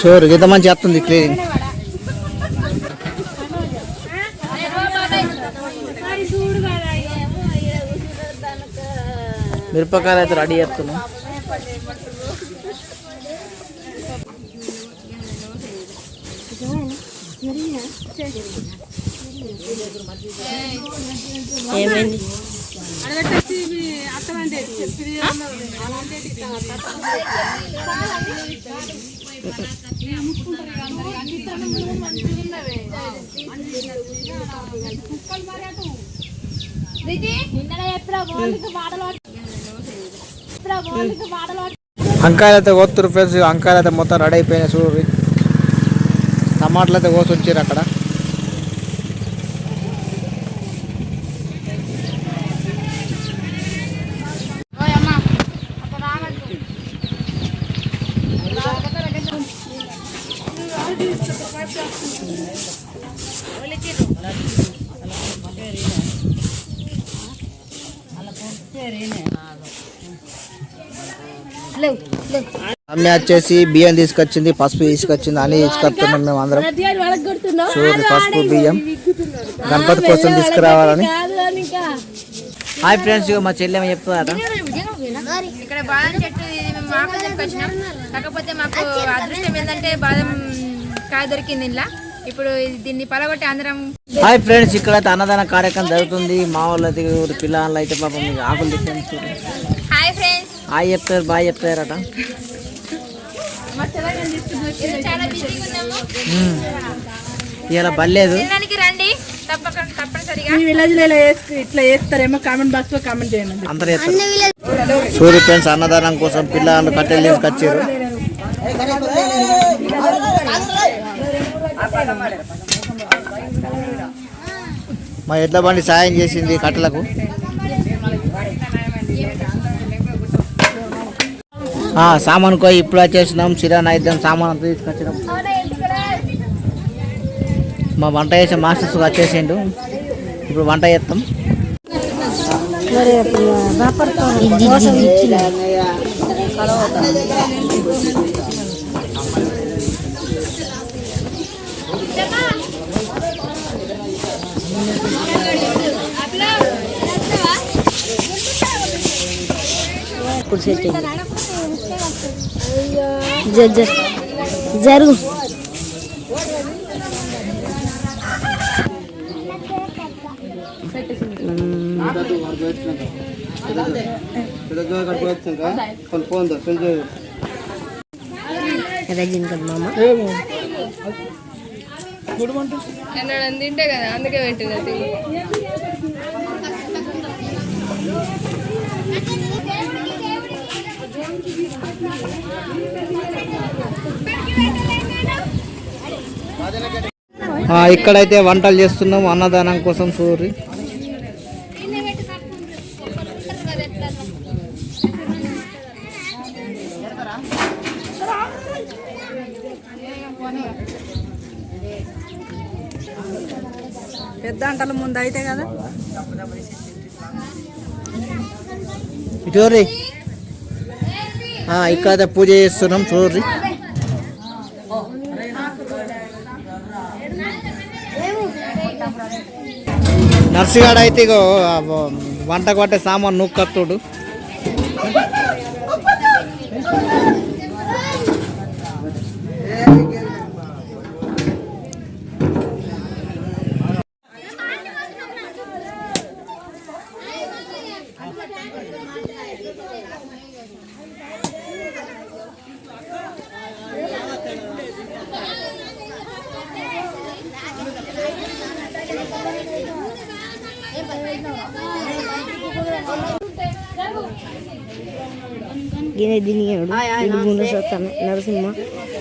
Sure ఇంత మంచి వస్తుంది క్లీనింగ్. మిరపకాయలు అయితే రెడీ చేస్తున్నాం. ఏమైంది? వంకాయలు అయితే కోతురు ఫ్రెండ్స్. వంకాయలు అయితే మొత్తం రెడీ అయిపోయినాయి. చూడు టమాటాలు అయితే కోసి వచ్చారు అక్కడ. అమ్మ వచ్చేసి బియ్యం తీసుకొచ్చింది, పసుపు తీసుకొచ్చింది, అని తీసుకొస్తున్నాం మేము అందరం. చూడండి పసుపు బియ్యం గణపతి కోసం తీసుకురావాలని. హాయ్ ఫ్రెండ్స్, మా చెల్లెమ్మ చెప్తుందట. ఇక్కడ బాదం చెట్టు మాకు తీసుకొచ్చినాం. కాకపోతే మాకు అదృష్టం ఏంటంటే బాదం కాయ దొరికింది ఇలా. ఇప్పుడు దీన్ని పలగొట్టి అందరం. హాయ్ ఫ్రెండ్స్, ఇక్కడైతే అన్నదాన కార్యక్రమం జరుగుతుంది. మా వాళ్ళు అయితే పిల్లలు అయితే పాపం ఆకులు తెచ్చారు. హాయ్ ఫ్రెండ్స్, హాయ్ చెప్తారు, బాయ్ చెప్తారట. ఇలా బలేదు రండి తప్పనిసరిగా. ఇట్లా చేస్తారేమో కామెంట్ బాక్స్ లో కామెంట్ చేయండి. అందరూ చేస్తారు. సూర్య ఫ్రెండ్స్ అన్నదానం కోసం పిల్లలు కట్టెలు తీసుకొచ్చారు. మా ఎడ్ల బండి సాయం చేసింది కట్టెలకు. సామాన్ కోయి ఇప్పుడు వచ్చేసినాం. సిరా నైద్యం సామాన్ అంతా తీసుకొచ్చినాం. మా వంట చేసే మాస్టర్స్ వచ్చేసిండు. ఇప్పుడు వంట చేస్తాం. జరుగు తింటే కదా అందుకే పెట్టినది. ఇక్కడైతే వంటలు చేస్తున్నాం అన్నదానం కోసం. సూరి పెద్ద అంటల ముందు అయితే కదా. ఇటోరి ఇక్కడైతే పూజ చేస్తున్నాం. చూడ్రి నర్సిగాడు అయితే ఇగో వంట కొట్టే సామాన్ నూక్కత్తుడు. గిన్నె దినిగాడు ఇది ముందు సత్తాను నరసింహ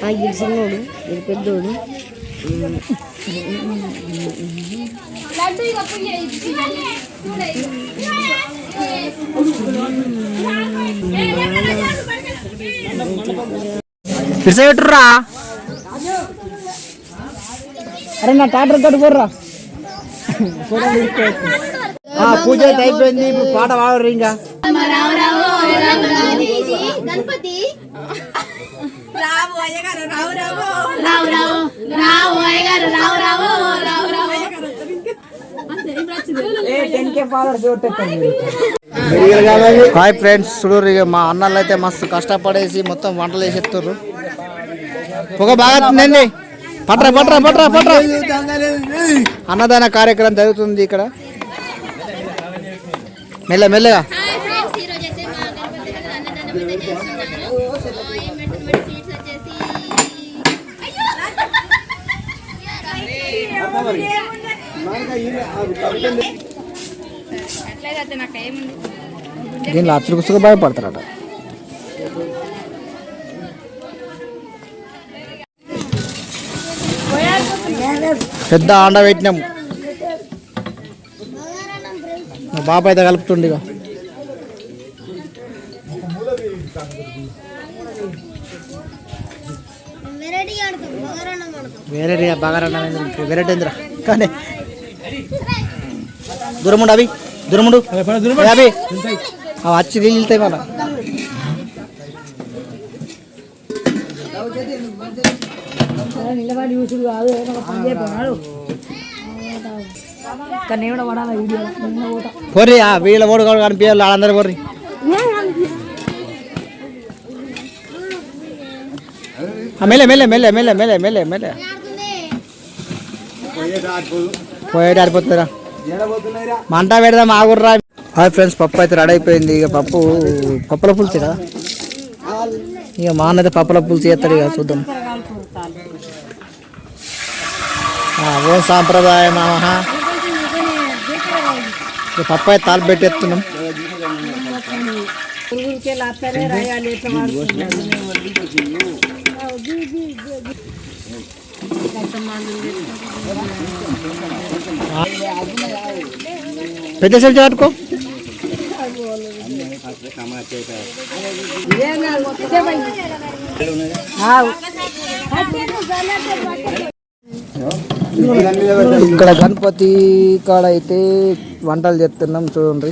ఆ గిలిసినోడు ఇది పెద్దోడు. పెట్టుర్రా. అరే నా టాటర్ తోటి పోర్రా. పూజ అయితే అయిపోయింది. ఇప్పుడు పాట పాడరు ఇంకా. గణపతి రావు అయ్యగారు రావు రావు రావు రావు రావు అయ్యగారు రావు రావు రావు రావు హాయ్ ఫ్రెండ్స్, చూడరు ఇక మా అన్నలు అయితే మస్తు కష్టపడేసి మొత్తం వంటలు వేసి ఎత్తుర్రు. పొగ బాగా తిందండి. పట్రా పట్రా పట్రా పట్రా. అన్నదాన కార్యక్రమం జరుగుతుంది ఇక్కడ. మెల్ల మెల్లగా. దీనిలో అచ్చుకుసుగా భయపడతారట. పెద్ద ఆండ పెట్టినాం. మా బాబు అయితే కలుపుతుండే ఇక. వెరైటీ బగారన్న వెరైటీ ఏందిరా కానీ దూరముండు అవి దూరముండు అవి వచ్చి నీళ్ళు వెళ్తాయి మన. పోర్రి వీళ్ళ ఓడు కూడా కనిపించాలి వాళ్ళందరూ పోర్రి. మెల్లె మెల్లె మెల్లె మెల్లె మెల్లె మెల్లె మెల్లె పోయేటి ఆడిపోతుందిరా. మంట పెడదాం ఆగుర్రా. హాయ్ ఫ్రెండ్స్, పప్పు అయితే రెడీ అయిపోయింది. ఇక పప్పుల పులుసు కదా. ఇక మా అన్న అయితే పప్పుల పులుసు చేస్తాడు. ఇక చూద్దాం. ఓం సాంప్రదాయ నమః. పప్పు అయితే తాలు పెట్టి ఎత్తున్నాం. పెద్ద చెంచా పట్టుకో. ఇక్కడ గణపతి కాడ అయితే వంటలు చేస్తున్నాం చూడండి.